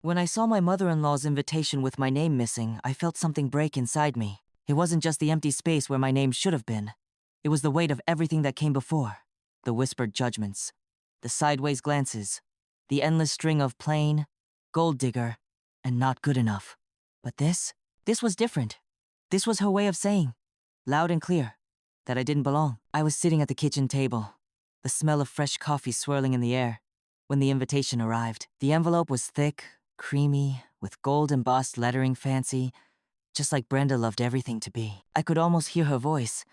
When I saw my mother-in-law's invitation with my name missing, I felt something break inside me. It wasn't just the empty space where my name should have been. It was the weight of everything that came before. The whispered judgments, the sideways glances, the endless string of plain, gold digger, and not good enough. But this was different. This was her way of saying, loud and clear, that I didn't belong. I was sitting at the kitchen table, the smell of fresh coffee swirling in the air, when the invitation arrived. The envelope was thick, creamy, with gold embossed lettering fancy, just like Brenda loved everything to be. I could almost hear her voice,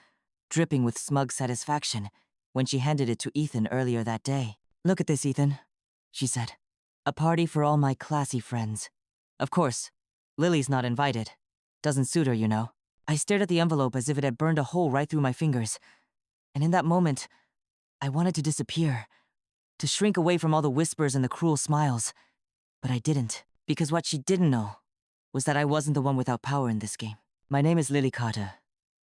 dripping with smug satisfaction, when she handed it to Ethan earlier that day. "Look at this, Ethan," she said. "A party for all my classy friends. Of course, Lily's not invited. Doesn't suit her, you know." I stared at the envelope as if it had burned a hole right through my fingers. And in that moment, I wanted to disappear, to shrink away from all the whispers and the cruel smiles. But I didn't, because what she didn't know was that I wasn't the one without power in this game. My name is Lily Carter,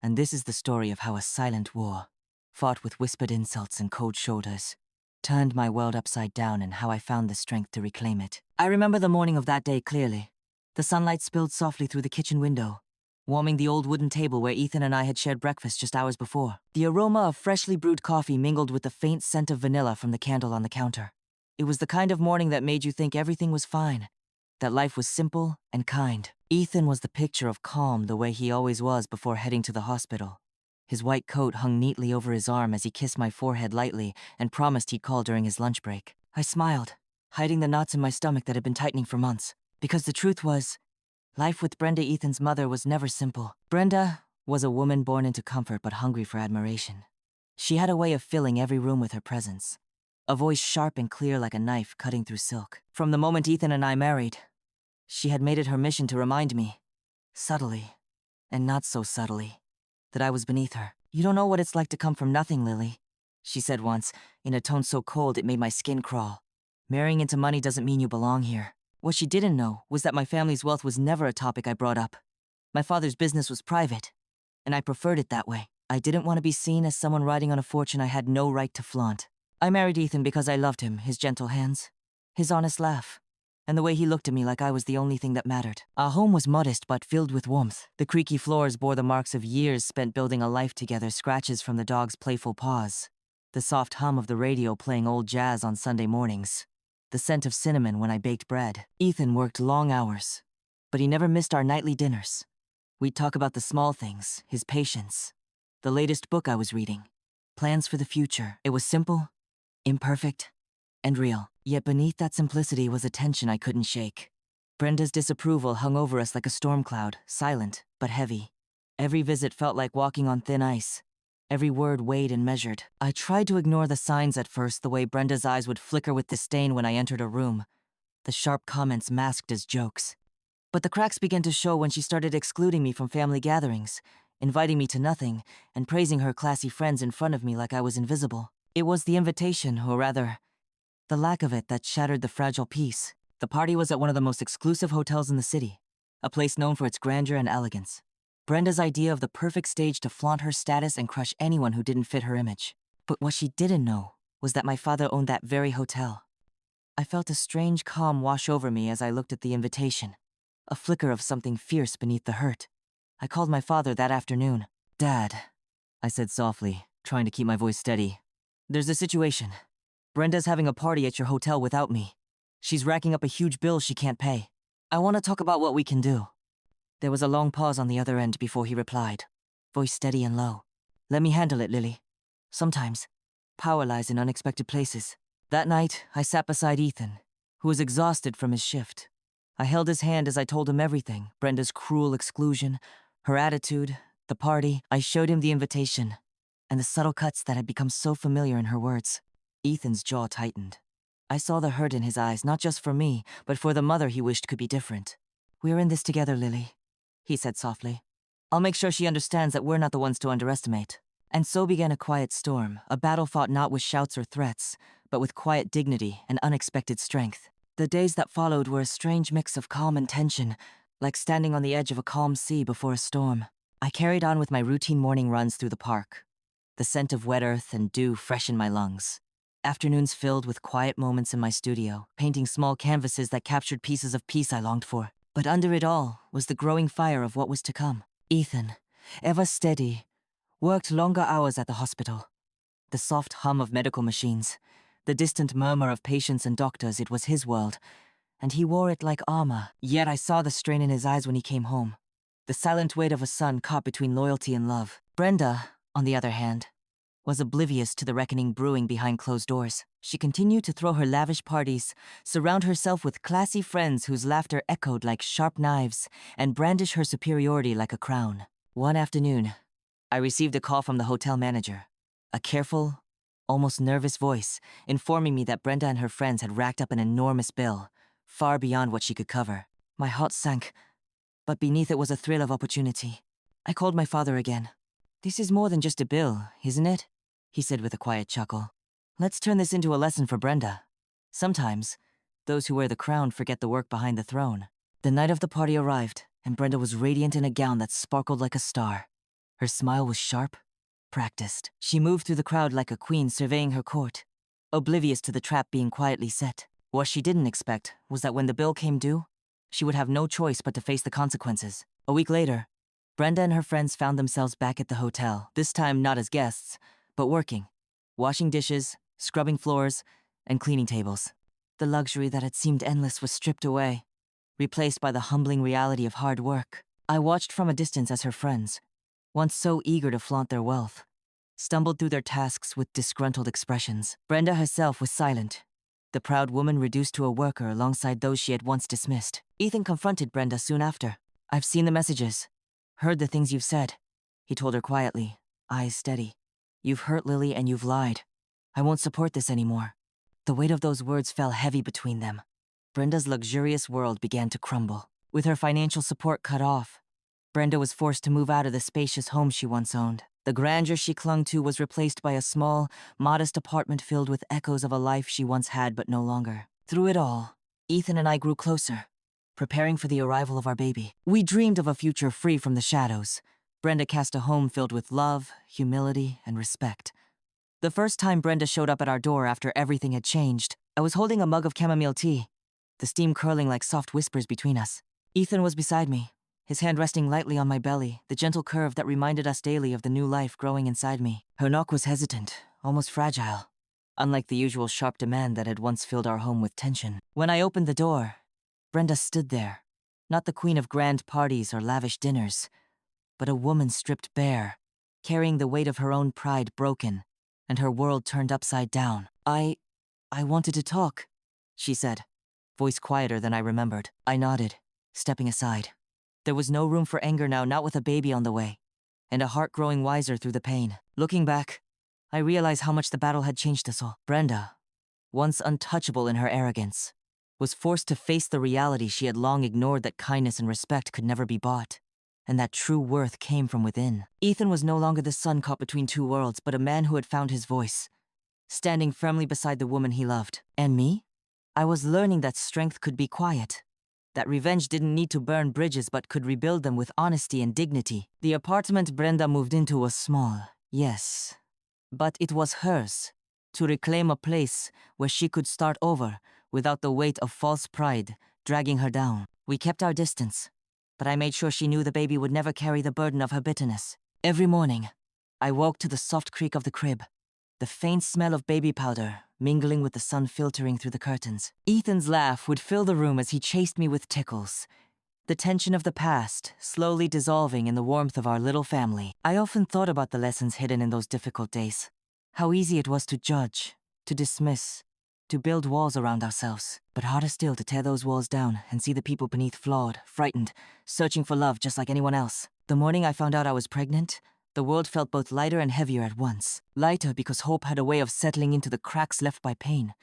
and this is the story of how a silent war, fought with whispered insults and cold shoulders, turned my world upside down, and how I found the strength to reclaim it. I remember the morning of that day clearly. The sunlight spilled softly through the kitchen window, warming the old wooden table where Ethan and I had shared breakfast just hours before. The aroma of freshly brewed coffee mingled with the faint scent of vanilla from the candle on the counter. It was the kind of morning that made you think everything was fine, that life was simple and kind. Ethan was the picture of calm, the way he always was before heading to the hospital. His white coat hung neatly over his arm as he kissed my forehead lightly and promised he'd call during his lunch break. I smiled, hiding the knots in my stomach that had been tightening for months. Because the truth was, life with Brenda, Ethan's mother, was never simple. Brenda was a woman born into comfort but hungry for admiration. She had a way of filling every room with her presence, a voice sharp and clear like a knife cutting through silk. From the moment Ethan and I married, she had made it her mission to remind me, subtly, and not so subtly, that I was beneath her. "You don't know what it's like to come from nothing, Lily," she said once, in a tone so cold it made my skin crawl. "Marrying into money doesn't mean you belong here." What she didn't know was that my family's wealth was never a topic I brought up. My father's business was private, and I preferred it that way. I didn't want to be seen as someone riding on a fortune I had no right to flaunt. I married Ethan because I loved him, his gentle hands, his honest laugh, and the way he looked at me like I was the only thing that mattered. Our home was modest but filled with warmth. The creaky floors bore the marks of years spent building a life together, scratches from the dog's playful paws, the soft hum of the radio playing old jazz on Sunday mornings, the scent of cinnamon when I baked bread. Ethan worked long hours, but he never missed our nightly dinners. We'd talk about the small things, his patience, the latest book I was reading, plans for the future. It was simple, imperfect, and real. Yet beneath that simplicity was a tension I couldn't shake. Brenda's disapproval hung over us like a storm cloud, silent but heavy. Every visit felt like walking on thin ice. Every word weighed and measured. I tried to ignore the signs at first, the way Brenda's eyes would flicker with disdain when I entered a room, the sharp comments masked as jokes. But the cracks began to show when she started excluding me from family gatherings, inviting me to nothing, and praising her classy friends in front of me like I was invisible. It was the invitation, or rather, the lack of it, that shattered the fragile peace. The party was at one of the most exclusive hotels in the city, a place known for its grandeur and elegance. Brenda's idea of the perfect stage to flaunt her status and crush anyone who didn't fit her image. But what she didn't know was that my father owned that very hotel. I felt a strange calm wash over me as I looked at the invitation, a flicker of something fierce beneath the hurt. I called my father that afternoon. "Dad," I said softly, trying to keep my voice steady. "There's a situation. Brenda's having a party at your hotel without me. She's racking up a huge bill she can't pay. I want to talk about what we can do." There was a long pause on the other end before he replied, voice steady and low. "Let me handle it, Lily. Sometimes, power lies in unexpected places." That night, I sat beside Ethan, who was exhausted from his shift. I held his hand as I told him everything, Brenda's cruel exclusion, her attitude, the party. I showed him the invitation, and the subtle cuts that had become so familiar in her words. Ethan's jaw tightened. I saw the hurt in his eyes, not just for me, but for the mother he wished could be different. "We're in this together, Lily," he said softly. "I'll make sure she understands that we're not the ones to underestimate." And so began a quiet storm, a battle fought not with shouts or threats, but with quiet dignity and unexpected strength. The days that followed were a strange mix of calm and tension, like standing on the edge of a calm sea before a storm. I carried on with my routine morning runs through the park, the scent of wet earth and dew fresh in my lungs. Afternoons filled with quiet moments in my studio, painting small canvases that captured pieces of peace I longed for. But under it all was the growing fire of what was to come. Ethan, ever steady, worked longer hours at the hospital. The soft hum of medical machines, the distant murmur of patients and doctors, it was his world, and he wore it like armor. Yet I saw the strain in his eyes when he came home, the silent weight of a son caught between loyalty and love. Brenda, on the other hand, was oblivious to the reckoning brewing behind closed doors. She continued to throw her lavish parties, surround herself with classy friends whose laughter echoed like sharp knives, and brandish her superiority like a crown. One afternoon, I received a call from the hotel manager, a careful, almost nervous voice, informing me that Brenda and her friends had racked up an enormous bill, far beyond what she could cover. My heart sank, but beneath it was a thrill of opportunity. I called my father again. "This is more than just a bill, isn't it?" he said with a quiet chuckle. "Let's turn this into a lesson for Brenda. Sometimes, those who wear the crown forget the work behind the throne." The night of the party arrived, and Brenda was radiant in a gown that sparkled like a star. Her smile was sharp, practiced. She moved through the crowd like a queen surveying her court, oblivious to the trap being quietly set. What she didn't expect was that when the bill came due, she would have no choice but to face the consequences. A week later, Brenda and her friends found themselves back at the hotel, this time not as guests, but working, washing dishes, scrubbing floors, and cleaning tables. The luxury that had seemed endless was stripped away, replaced by the humbling reality of hard work. I watched from a distance as her friends, once so eager to flaunt their wealth, stumbled through their tasks with disgruntled expressions. Brenda herself was silent, the proud woman reduced to a worker alongside those she had once dismissed. Ethan confronted Brenda soon after. "I've seen the messages, heard the things you've said," he told her quietly, eyes steady. "You've hurt Lily and you've lied. I won't support this anymore." The weight of those words fell heavy between them. Brenda's luxurious world began to crumble. With her financial support cut off, Brenda was forced to move out of the spacious home she once owned. The grandeur she clung to was replaced by a small, modest apartment filled with echoes of a life she once had but no longer. Through it all, Ethan and I grew closer, preparing for the arrival of our baby. We dreamed of a future free from the shadows. Brenda cast a home filled with love, humility, and respect. The first time Brenda showed up at our door after everything had changed, I was holding a mug of chamomile tea, the steam curling like soft whispers between us. Ethan was beside me, his hand resting lightly on my belly, the gentle curve that reminded us daily of the new life growing inside me. Her knock was hesitant, almost fragile, unlike the usual sharp demand that had once filled our home with tension. When I opened the door, Brenda stood there, not the queen of grand parties or lavish dinners, but a woman stripped bare, carrying the weight of her own pride broken, and her world turned upside down. I wanted to talk," she said, voice quieter than I remembered. I nodded, stepping aside. There was no room for anger now, not with a baby on the way, and a heart growing wiser through the pain. Looking back, I realized how much the battle had changed us all. Brenda, once untouchable in her arrogance, was forced to face the reality she had long ignored, that kindness and respect could never be bought, and that true worth came from within. Ethan was no longer the son caught between two worlds, but a man who had found his voice, standing firmly beside the woman he loved. And me? I was learning that strength could be quiet, that revenge didn't need to burn bridges but could rebuild them with honesty and dignity. The apartment Brenda moved into was small, yes, but it was hers, to reclaim a place where she could start over without the weight of false pride dragging her down. We kept our distance, but I made sure she knew the baby would never carry the burden of her bitterness. Every morning, I woke to the soft creak of the crib, the faint smell of baby powder mingling with the sun filtering through the curtains. Ethan's laugh would fill the room as he chased me with tickles, the tension of the past slowly dissolving in the warmth of our little family. I often thought about the lessons hidden in those difficult days, how easy it was to judge, to dismiss, to build walls around ourselves, but harder still to tear those walls down and see the people beneath flawed, frightened, searching for love just like anyone else. The morning I found out I was pregnant, the world felt both lighter and heavier at once. Lighter because hope had a way of settling into the cracks left by pain,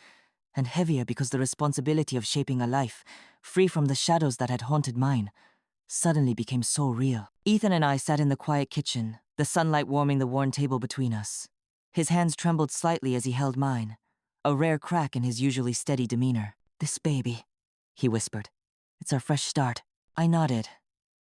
and heavier because the responsibility of shaping a life, free from the shadows that had haunted mine, suddenly became so real. Ethan and I sat in the quiet kitchen, the sunlight warming the worn table between us. His hands trembled slightly as he held mine, a rare crack in his usually steady demeanor. "This baby," he whispered. "It's our fresh start." I nodded,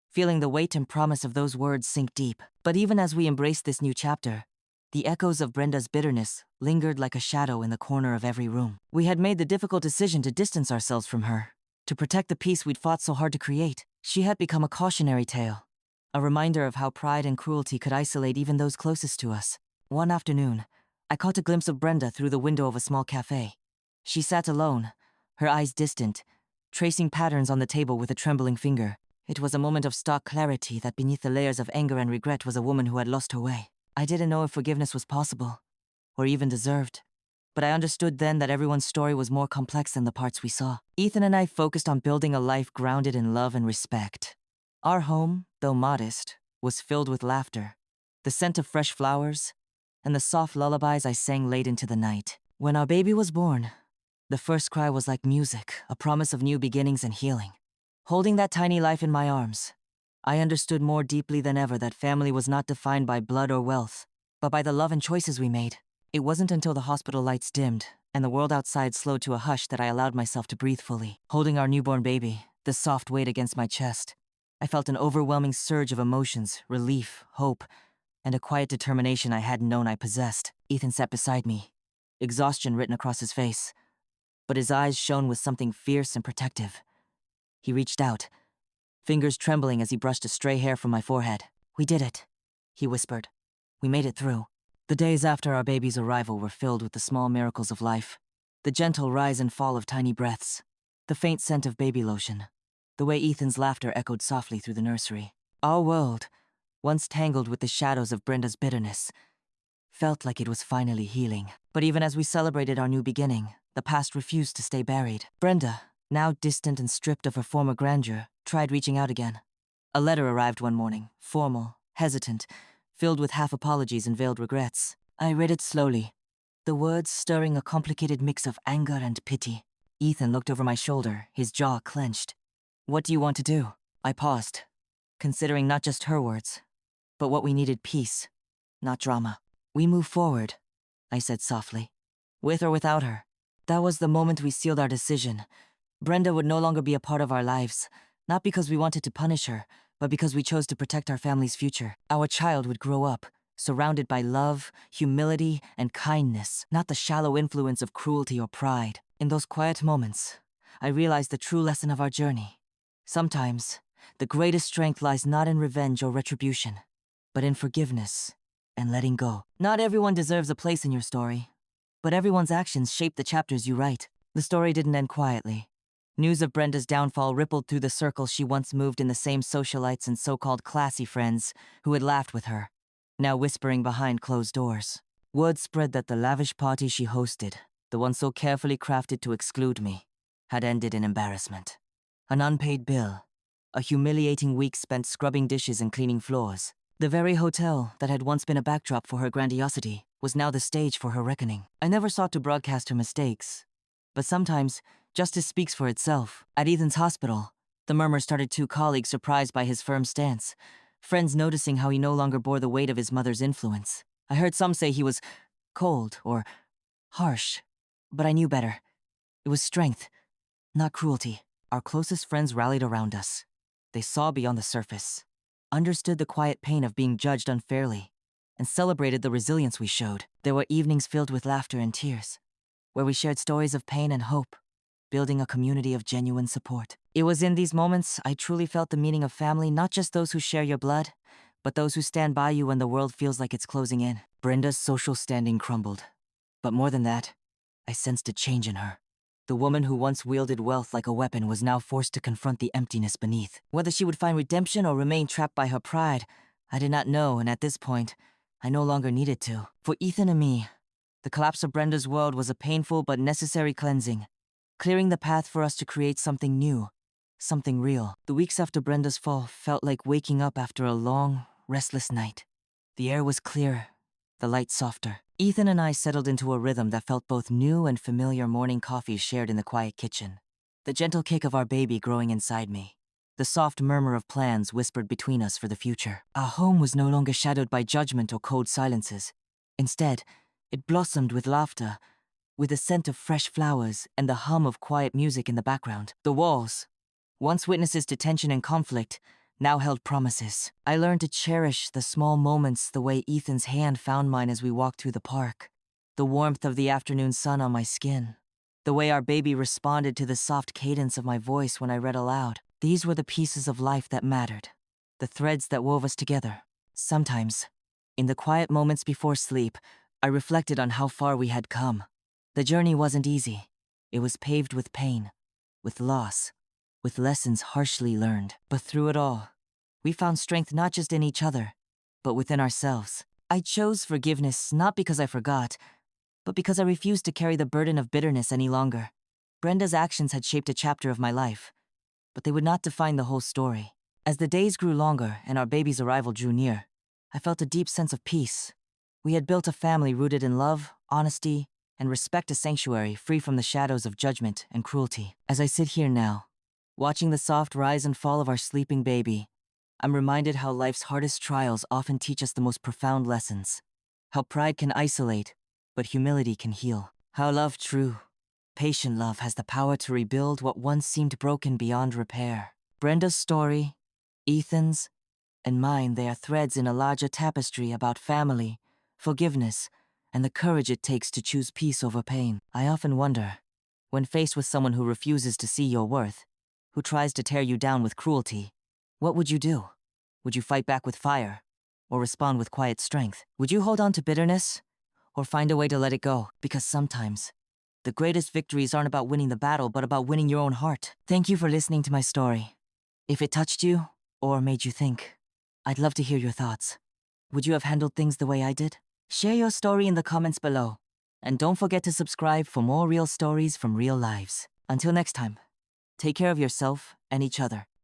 feeling the weight and promise of those words sink deep. But even as we embraced this new chapter, The echoes of Brenda's bitterness lingered like a shadow in the corner of every room. We had made the difficult decision to distance ourselves from her, to protect the peace we'd fought so hard to create. She had become a cautionary tale, a reminder of how pride and cruelty could isolate even those closest to us. One afternoon, I caught a glimpse of Brenda through the window of a small cafe. She sat alone, her eyes distant, tracing patterns on the table with a trembling finger. It was a moment of stark clarity that beneath the layers of anger and regret was a woman who had lost her way. I didn't know if forgiveness was possible, or even deserved, but I understood then that everyone's story was more complex than the parts we saw. Ethan and I focused on building a life grounded in love and respect. Our home, though modest, was filled with laughter, the scent of fresh flowers, and the soft lullabies I sang late into the night. When our baby was born, the first cry was like music, a promise of new beginnings and healing. Holding that tiny life in my arms, I understood more deeply than ever that family was not defined by blood or wealth, but by the love and choices we made. It wasn't until the hospital lights dimmed and the world outside slowed to a hush that I allowed myself to breathe fully. Holding our newborn baby, the soft weight against my chest, I felt an overwhelming surge of emotions, relief, hope, and a quiet determination I hadn't known I possessed. Ethan sat beside me, exhaustion written across his face, but his eyes shone with something fierce and protective. He reached out, fingers trembling as he brushed a stray hair from my forehead. "We did it," he whispered. "We made it through." The days after our baby's arrival were filled with the small miracles of life, the gentle rise and fall of tiny breaths, the faint scent of baby lotion, the way Ethan's laughter echoed softly through the nursery. Our world, once tangled with the shadows of Brenda's bitterness, felt like it was finally healing. But even as we celebrated our new beginning, the past refused to stay buried. Brenda, now distant and stripped of her former grandeur, tried reaching out again. A letter arrived one morning, formal, hesitant, filled with half apologies and veiled regrets. I read it slowly, the words stirring a complicated mix of anger and pity. Ethan looked over my shoulder, his jaw clenched. "What do you want to do?" I paused, considering not just her words, but what we needed: peace, not drama. "We move forward," I said softly. "With or without her." That was the moment we sealed our decision. Brenda would no longer be a part of our lives, not because we wanted to punish her, but because we chose to protect our family's future. Our child would grow up, surrounded by love, humility, and kindness, not the shallow influence of cruelty or pride. In those quiet moments, I realized the true lesson of our journey. Sometimes, the greatest strength lies not in revenge or retribution, but in forgiveness and letting go. Not everyone deserves a place in your story, but everyone's actions shape the chapters you write. The story didn't end quietly. News of Brenda's downfall rippled through the circle she once moved in, the same socialites and so-called classy friends who had laughed with her, now whispering behind closed doors. Word spread that the lavish party she hosted, the one so carefully crafted to exclude me, had ended in embarrassment. An unpaid bill, a humiliating week spent scrubbing dishes and cleaning floors. The very hotel that had once been a backdrop for her grandiosity was now the stage for her reckoning. I never sought to broadcast her mistakes, but sometimes justice speaks for itself. At Ethan's hospital, the murmur started: two colleagues surprised by his firm stance, friends noticing how he no longer bore the weight of his mother's influence. I heard some say he was cold or harsh, but I knew better. It was strength, not cruelty. Our closest friends rallied around us. They saw beyond the surface, understood the quiet pain of being judged unfairly, and celebrated the resilience we showed. There were evenings filled with laughter and tears, where we shared stories of pain and hope, building a community of genuine support. It was in these moments I truly felt the meaning of family, not just those who share your blood, but those who stand by you when the world feels like it's closing in. Brenda's social standing crumbled, but more than that, I sensed a change in her. The woman who once wielded wealth like a weapon was now forced to confront the emptiness beneath. Whether she would find redemption or remain trapped by her pride, I did not know, and at this point, I no longer needed to. For Ethan and me, the collapse of Brenda's world was a painful but necessary cleansing, clearing the path for us to create something new, something real. The weeks after Brenda's fall felt like waking up after a long, restless night. The air was clearer, the light softer. Ethan and I settled into a rhythm that felt both new and familiar: morning coffees shared in the quiet kitchen, the gentle kick of our baby growing inside me, the soft murmur of plans whispered between us for the future. Our home was no longer shadowed by judgment or cold silences. Instead, it blossomed with laughter, with the scent of fresh flowers and the hum of quiet music in the background. The walls, once witnesses to tension and conflict, now held promises. I learned to cherish the small moments the way Ethan's hand found mine as we walked through the park, the warmth of the afternoon sun on my skin, the way our baby responded to the soft cadence of my voice when I read aloud. These were the pieces of life that mattered, the threads that wove us together. Sometimes, in the quiet moments before sleep, I reflected on how far we had come. The journey wasn't easy. It was paved with pain, with loss, with lessons harshly learned. But through it all, we found strength not just in each other, but within ourselves. I chose forgiveness not because I forgot, but because I refused to carry the burden of bitterness any longer. Brenda's actions had shaped a chapter of my life, but they would not define the whole story. As the days grew longer and our baby's arrival drew near, I felt a deep sense of peace. We had built a family rooted in love, honesty, and respect, a sanctuary free from the shadows of judgment and cruelty. As I sit here now, watching the soft rise and fall of our sleeping baby, I'm reminded how life's hardest trials often teach us the most profound lessons. How pride can isolate, but humility can heal. How love, true, patient love, has the power to rebuild what once seemed broken beyond repair. Brenda's story, Ethan's, and mine, they are threads in a larger tapestry about family, forgiveness, and the courage it takes to choose peace over pain. I often wonder, when faced with someone who refuses to see your worth, who tries to tear you down with cruelty, what would you do? Would you fight back with fire, or respond with quiet strength? Would you hold on to bitterness, or find a way to let it go? Because sometimes, the greatest victories aren't about winning the battle, but about winning your own heart. Thank you for listening to my story. If it touched you, or made you think, I'd love to hear your thoughts. Would you have handled things the way I did? Share your story in the comments below. And don't forget to subscribe for more real stories from real lives. Until next time, take care of yourself and each other.